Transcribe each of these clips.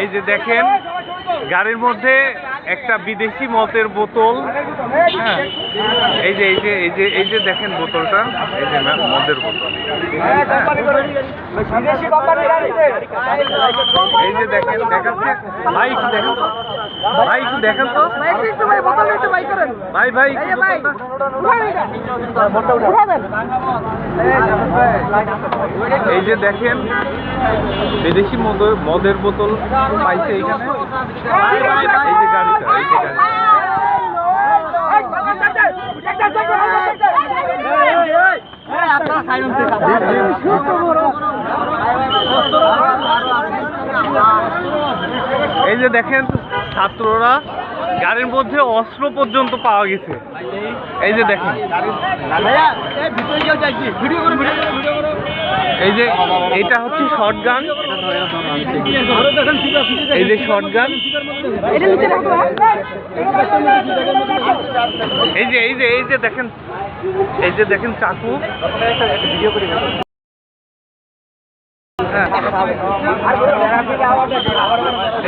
এই যে দেখেন গাড়ির মধ্যে একটা বিদেশি মদের বোতল। হ্যাঁ, এই যে এই যে এই যে এই যে দেখেন বোতলটা, এই যে মদের বোতল। এই যে দেখেন, দেখাচ্ছে ভাই, একটু দেখেন তো ভাই, একটু দেখেন তো ভাই, ভাই এই যে দেখেন বিদেশি মদের বোতল পাইছে এইখানে। এই যে গাড়িটা, এই যে গাড়ি। এই যে দেখেন ছাত্ররা, গাড়ির মধ্যে অস্ত্র পর্যন্ত পাওয়া গেছে। এই যে দেখেন, এই যে এটা হচ্ছে শটগান, এই যে শটগান, এই যে এই যে এই যে দেখেন, এই যে দেখেন চাকু।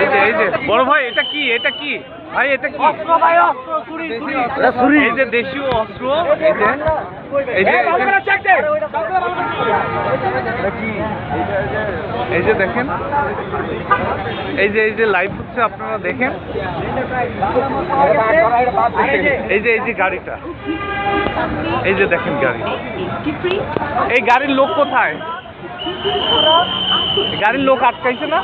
এই যে এই যে বড় ভাই, এটা কি, এটা কি ভাই, এটা কি? এই যে দেশীয় অস্ত্র। এই যে এই যে দেখেন, এই যে এই যে লাইভ হচ্ছে, আপনারা দেখেন। এই যে এই যে গাড়িটা, এই যে দেখেন গাড়ি। এই গাড়ির লোক কোথায়? গাড়ির লোক আটকাইছে না?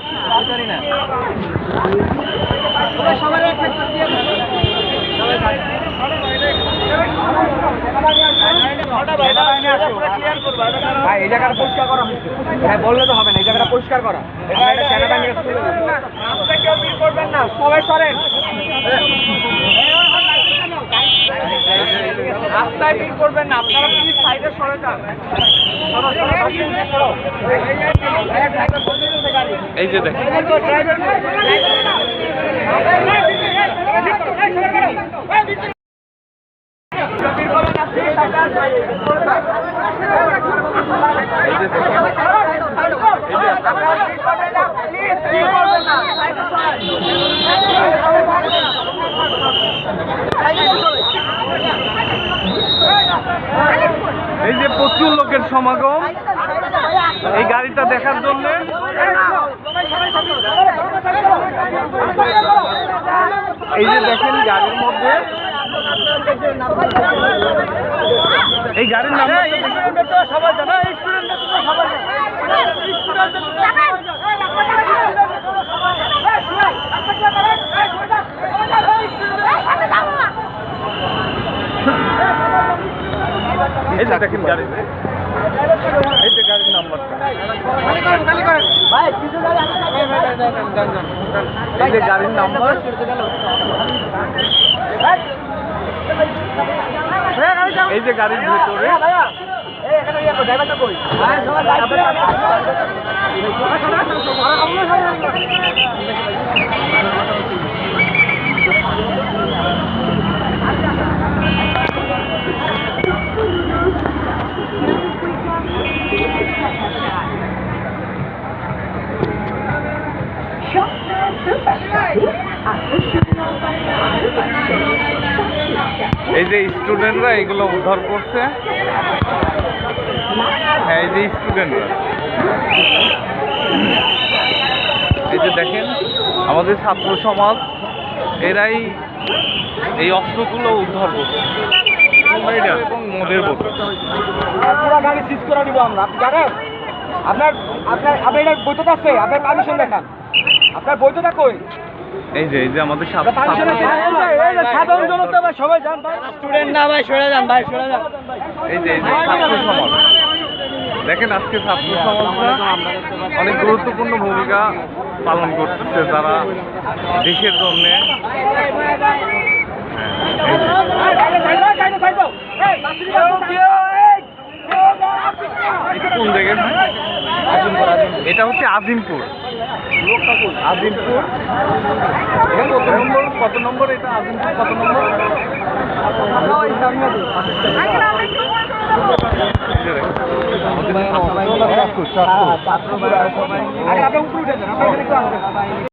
এই জায়গাটা পরিষ্কার করা হচ্ছে। হ্যাঁ, বললে তো হবে না, এই জায়গাটা পরিষ্কার করা। কেউ ভিড় করবেন না, সবাই সরেন। রাস্তায় ভিড় করবেন না, আপনারা প্লিজ সাইডে সরে যান। এই যে দেখেন, এই যে প্রচুর লোকের সমাগম এই গাড়িটা দেখার জন্য। এই যে দেখেন গাড়ির মধ্যে, এই গাড়ির নাম্বারটা সবাই জানা। এই যে দেখেন গাড়ি, এই যে গাড়ির নাম্বারটা, এই যে গাড়ির নাম্বার। এই যে গাড়ির ভিতরে এই যে স্টুডেন্টরা এগুলো উদ্ধার করছে। হ্যাঁ, এই যে স্টুডেন্টরা, এই যে দেখেন আমাদের ছাত্র সমাজ, এরাই এই অস্ত্রগুলো উদ্ধার করছে এবং মদের বোতল। পুরো গাড়ি সিজ করে দিব আমরা। আপনি জানেন আপনার আপনার বৈধতা আছে? আপনার পারমিশন দেখান, আপনার বৈধতা কই? এই যে আমাদের সাধারণ জনতা ভাই, সবাই যান ভাই, স্টুডেন্ট না ভাই, সরে যান ভাই, সরে যান। এই যে ছাত্র সমাজ দেখেন, আজকে ছাত্র সমাজরা অনেক গুরুত্বপূর্ণ ভূমিকা পালন করতেছে, যারা দেশের জন্য। কোন জায়গায়? এটা হচ্ছে আজিমপুর। আজিমপুর কত নম্বর? এটা আজিমপুর কত নম্বর? আগে আপনি উপরে উঠে যান, আপনি এখানে একটু আসবেন।